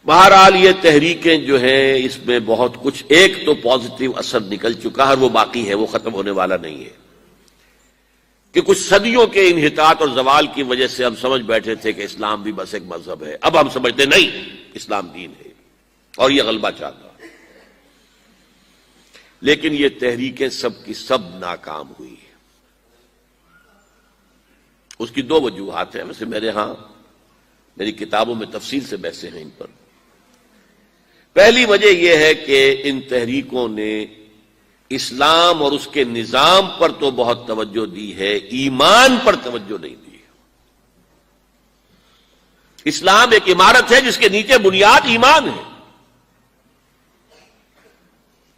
بہرحال یہ تحریکیں جو ہیں اس میں بہت کچھ، ایک تو پازیٹو اثر نکل چکا ہے اور وہ باقی ہے، وہ ختم ہونے والا نہیں ہے، کہ کچھ صدیوں کے انحطاط اور زوال کی وجہ سے ہم سمجھ بیٹھے تھے کہ اسلام بھی بس ایک مذہب ہے، اب ہم سمجھتے نہیں، اسلام دین ہے اور یہ غلبہ چاہتا ہے۔ لیکن یہ تحریکیں سب کی سب ناکام ہوئی ہیں۔ اس کی دو وجوہات ہیں، ویسے میری کتابوں میں تفصیل سے بحثیں ہیں ان پر۔ پہلی وجہ یہ ہے کہ ان تحریکوں نے اسلام اور اس کے نظام پر تو بہت توجہ دی ہے، ایمان پر توجہ نہیں دی۔ اسلام ایک عمارت ہے جس کے نیچے بنیاد ایمان ہے۔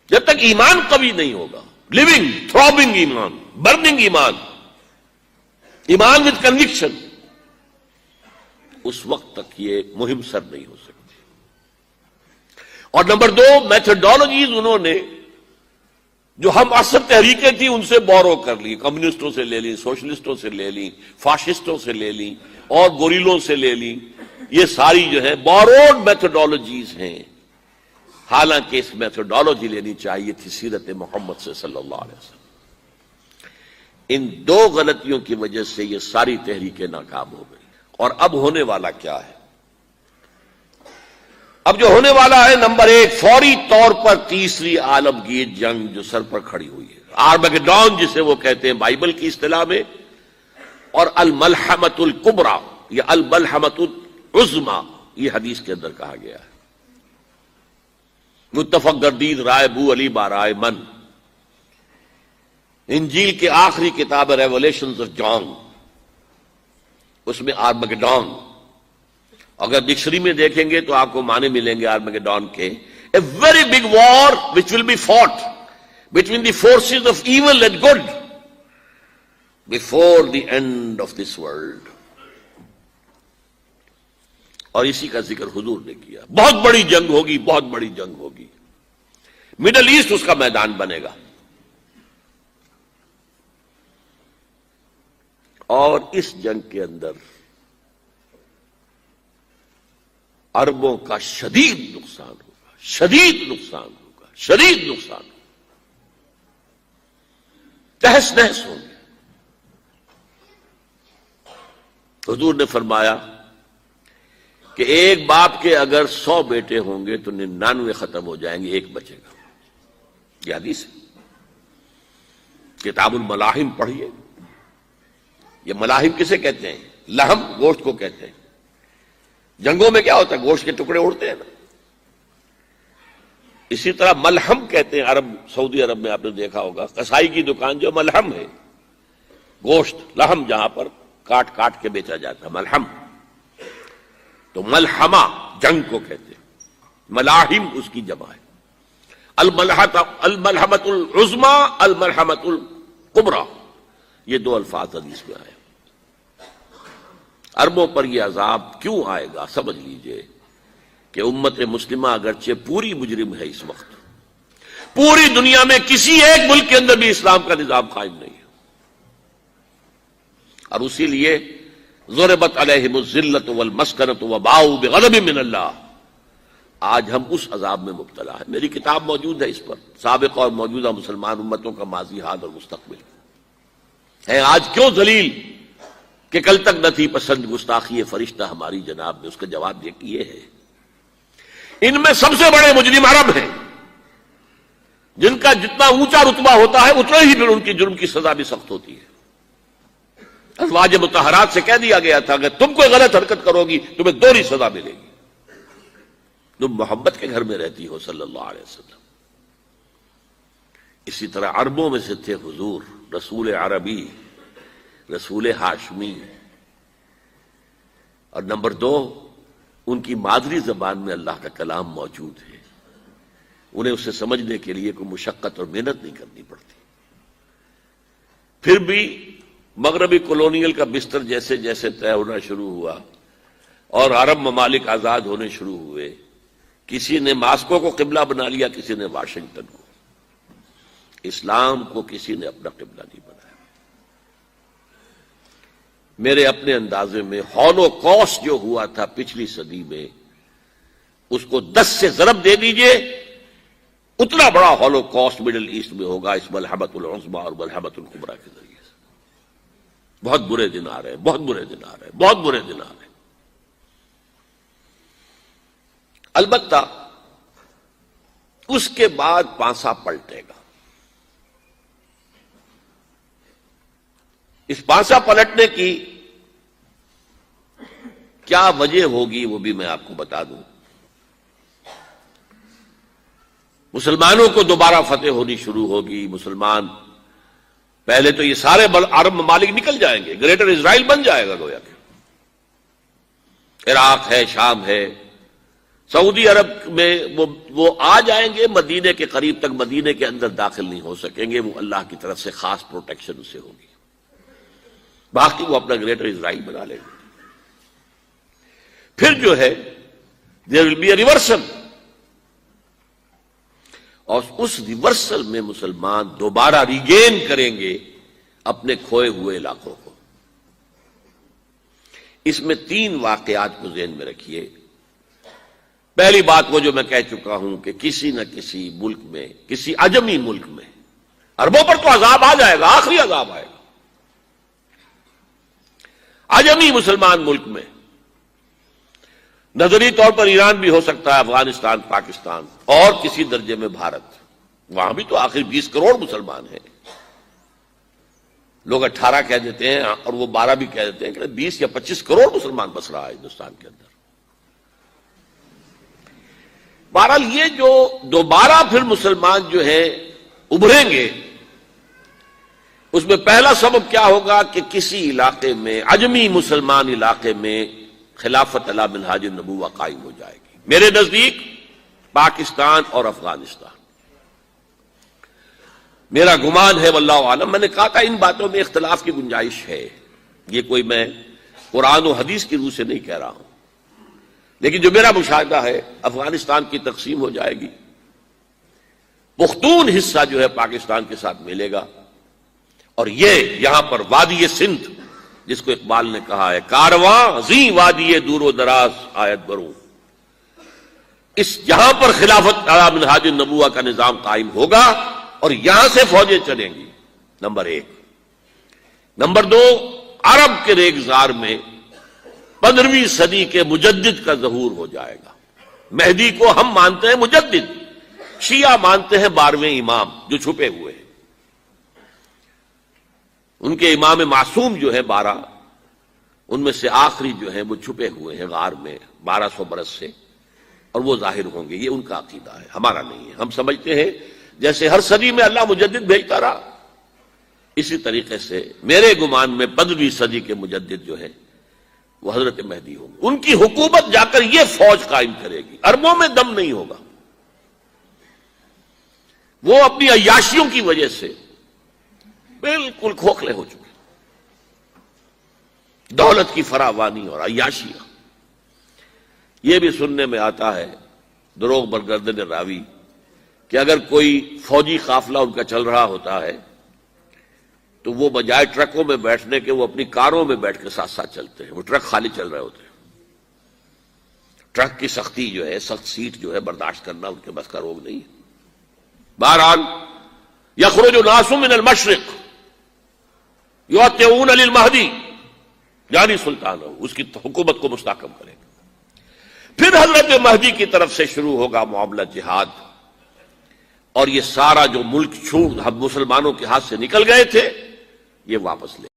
جب تک ایمان قوی نہیں ہوگا، لیونگ تھرابنگ ایمان، برننگ ایمان، ایمان وتھ کنوکشن، اس وقت تک یہ مہم سر نہیں ہو سکتی۔ اور نمبر دو، میتھڈالوجیز انہوں نے جو ہم عصر تحریکیں تھیں ان سے بورو کر لی، کمیونسٹوں سے لے لی، سوشلسٹوں سے لے لی، فاشسٹوں سے لے لی اور گوریلوں سے لے لی۔ یہ ساری جو ہے بوروڈ میتھڈالوجیز ہیں، حالانکہ اس میتھڈالوجی لینی چاہیے تھی سیرت محمد سے صلی اللہ علیہ وسلم۔ ان دو غلطیوں کی وجہ سے یہ ساری تحریکیں ناکام ہو گئی۔ اور اب ہونے والا کیا ہے؟ اب جو ہونے والا ہے، نمبر ایک، فوری طور پر تیسری عالمگیر جنگ جو سر پر کھڑی ہوئی ہے، آرمگیڈون جسے وہ کہتے ہیں بائبل کی اصطلاح میں، اور الملحمۃ الکبریٰ یا الملحمۃ العظمیٰ یہ حدیث کے اندر کہا گیا ہے۔ متفق گردید رائے بو علی بارائے من، انجیل کے آخری کتاب ریولیشنز آف جان، اس میں آرمگیڈون، اگر ڈکشنری میں دیکھیں گے تو آپ کو معنی ملیں گے آرمگیڈون کے، a very big war which will be fought between the forces of evil and good before the end of this world. اور اسی کا ذکر حضور نے کیا، بہت بڑی جنگ ہوگی، بہت بڑی جنگ ہوگی، مڈل ایسٹ اس کا میدان بنے گا۔ اور اس جنگ کے اندر عربوں کا شدید نقصان ہوگا، شدید نقصان ہوگا، شدید نقصان ہوگا، تہس نہس ہوں گے۔ حضور نے فرمایا کہ ایک باپ کے اگر 100 بیٹے ہوں گے تو 99 ختم ہو جائیں گے، ایک بچے گا۔ یہ حدیث ہے، کتاب الملاحم پڑھیے۔ یہ ملاحم کسے کہتے ہیں؟ لحم، گوشت کو کہتے ہیں۔ جنگوں میں کیا ہوتا ہے؟ گوشت کے ٹکڑے اڑتے ہیں نا۔ اسی طرح ملحم کہتے ہیں عرب، سعودی عرب میں آپ نے دیکھا ہوگا کسائی کی دکان جو ملحم ہے، گوشت لحم جہاں پر کاٹ کاٹ کے بیچا جاتا ہے، ملحم۔ تو ملحمہ جنگ کو کہتے ہیں، ملاحم اس کی جمع ہے۔ الملحمۃ العظمیٰ، الملحمۃ الکبریٰ، یہ دو الفاظ حدیث میں آئے۔ عربوں پر یہ عذاب کیوں آئے گا؟ سمجھ لیجئے کہ امت مسلمہ اگرچہ پوری مجرم ہے، اس وقت پوری دنیا میں کسی ایک ملک کے اندر بھی اسلام کا نظام قائم نہیں ہے، اور اسی لیے ضربت علیہم الذلۃ والمسکنۃ وباؤوا بغضب من اللہ، آج ہم اس عذاب میں مبتلا ہے۔ میری کتاب موجود ہے اس پر، سابق اور موجودہ مسلمان امتوں کا ماضی، حال اور مستقبل ہے۔ آج کیوں ذلیل کہ کل تک نہ تھی پسند گستاخی فرشتہ ہماری جناب نے، اس کا جواب یہ ہے۔ ان میں سب سے بڑے مجرم عرب ہیں، جن کا جتنا اونچا رتبہ ہوتا ہے اتنا ہی پھر ان کی جرم کی سزا بھی سخت ہوتی ہے۔ ازواج مطہرات سے کہہ دیا گیا تھا کہ تم کوئی غلط حرکت کرو گی تمہیں دوہری سزا ملے گی۔ تم محمد کے گھر میں رہتی ہو صلی اللہ علیہ وسلم۔ اسی طرح عربوں میں سے تھے حضور، رسول عربی، رسول ہاشمی، اور نمبر دو، ان کی مادری زبان میں اللہ کا کلام موجود ہے، انہیں اسے سمجھنے کے لیے کوئی مشقت اور محنت نہیں کرنی پڑتی۔ پھر بھی مغربی کولونیل کا بستر جیسے جیسے طے ہونا شروع ہوا اور عرب ممالک آزاد ہونے شروع ہوئے، کسی نے ماسکو کو قبلہ بنا لیا، کسی نے واشنگٹن کو۔ اسلام کو کسی نے اپنا قبلہ نہیں بنایا۔ میرے اپنے اندازے میں ہولوکاسٹ جو ہوا تھا پچھلی صدی میں، اس کو 10 سے ضرب دے دیجئے، اتنا بڑا ہولو کاسٹ مڈل ایسٹ میں ہوگا اس ملحمۃ العظمیٰ اور ملحمۃ الکبریٰ کے ذریعے سے۔ بہت برے دن آ رہے ہیں، بہت برے دن آ رہے ہیں، بہت برے دن آ رہے ہیں۔ البتہ اس کے بعد پانسا پلٹے گا۔ اس پانسا پلٹنے کی کیا وجہ ہوگی وہ بھی میں آپ کو بتا دوں۔ مسلمانوں کو دوبارہ فتح ہونی شروع ہوگی، مسلمان پہلے تو یہ سارے عرب ممالک نکل جائیں گے، گریٹر اسرائیل بن جائے گا گویا کہ، عراق ہے، شام ہے، سعودی عرب میں وہ آ جائیں گے، مدینے کے قریب تک مدینے کے اندر داخل نہیں ہو سکیں گے، وہ اللہ کی طرف سے خاص پروٹیکشن اسے ہوگی، باقی وہ اپنا گریٹر اسرائیل بنا لیں گے۔ پھر جو ہے there will be a reversal، اور اس ریورسل میں مسلمان دوبارہ ریگین کریں گے اپنے کھوئے ہوئے علاقوں کو۔ اس میں 3 واقعات کو ذہن میں رکھیے۔ پہلی بات وہ جو میں کہہ چکا ہوں کہ کسی نہ کسی ملک میں، کسی عجمی ملک میں، عربوں پر تو عذاب آ جائے گا، آخری عذاب آئے گا، عجمی مسلمان ملک میں، نظری طور پر ایران بھی ہو سکتا ہے، افغانستان، پاکستان، اور کسی درجے میں بھارت، وہاں بھی تو آخر 20 کروڑ مسلمان ہیں۔ لوگ 18 کہہ دیتے ہیں اور وہ 12 بھی کہہ دیتے ہیں کہ 20 یا 25 کروڑ مسلمان بس رہا ہے ہندوستان کے اندر۔ بہرحال یہ جو دوبارہ پھر مسلمان جو ہیں ابھریں گے، اس میں پہلا سبب کیا ہوگا کہ کسی علاقے میں، عجمی مسلمان علاقے میں، خلافت علی منہاج النبوہ قائم ہو جائے گی۔ میرے نزدیک پاکستان اور افغانستان، میرا گمان ہے واللہ عالم، میں نے کہا تھا ان باتوں میں اختلاف کی گنجائش ہے، یہ کوئی میں قرآن و حدیث کی روح سے نہیں کہہ رہا ہوں، لیکن جو میرا مشاہدہ ہے افغانستان کی تقسیم ہو جائے گی، پختون حصہ جو ہے پاکستان کے ساتھ ملے گا، اور یہ یہاں پر وادی سندھ، جس کو اقبال نے کہا ہے کارواں زیں وادی دور و دراز آیت بروں، اس یہاں پر خلافت علی منہاج النبوہ کا نظام قائم ہوگا اور یہاں سے فوجیں چلیں گی، نمبر 1۔ نمبر 2، عرب کے ریگزار میں 15ویں صدی کے مجدد کا ظہور ہو جائے گا۔ مہدی کو ہم مانتے ہیں مجدد، شیعہ مانتے ہیں 12ویں امام جو چھپے ہوئے ہیں، ان کے امام معصوم جو ہے 12، ان میں سے آخری جو ہیں وہ چھپے ہوئے ہیں غار میں 1200 برس سے، اور وہ ظاہر ہوں گے، یہ ان کا عقیدہ ہے، ہمارا نہیں ہے۔ ہم سمجھتے ہیں جیسے ہر صدی میں اللہ مجدد بھیجتا رہا، اسی طریقے سے میرے گمان میں 15ویں صدی کے مجدد جو ہے وہ حضرت مہدی ہوں گے، ان کی حکومت جا کر یہ فوج قائم کرے گی، عربوں میں دم نہیں ہوگا، وہ اپنی عیاشیوں کی وجہ سے بالکل کھوکھلے ہو چکے، دولت کی فراوانی اور عیاشیاں۔ یہ بھی سننے میں آتا ہے دروغ برگردن راوی کہ اگر کوئی فوجی قافلہ ان کا چل رہا ہوتا ہے تو وہ بجائے ٹرکوں میں بیٹھنے کے وہ اپنی کاروں میں بیٹھ کے ساتھ ساتھ چلتے ہیں، وہ ٹرک خالی چل رہے ہوتے ہیں، ٹرک کی سختی جو ہے، سخت سیٹ جو ہے برداشت کرنا ان کے بس کا روگ نہیں ہے۔ بہرحال یخرج ناس من المشرق یعطئون للمہدی، یعنی سلطان اس کی حکومت کو مستحکم کرے گا۔ پھر حضرت مہدی کی طرف سے شروع ہوگا معاملہ جہاد، اور یہ سارا جو ملک چھوٹ مسلمانوں کے ہاتھ سے نکل گئے تھے یہ واپس لے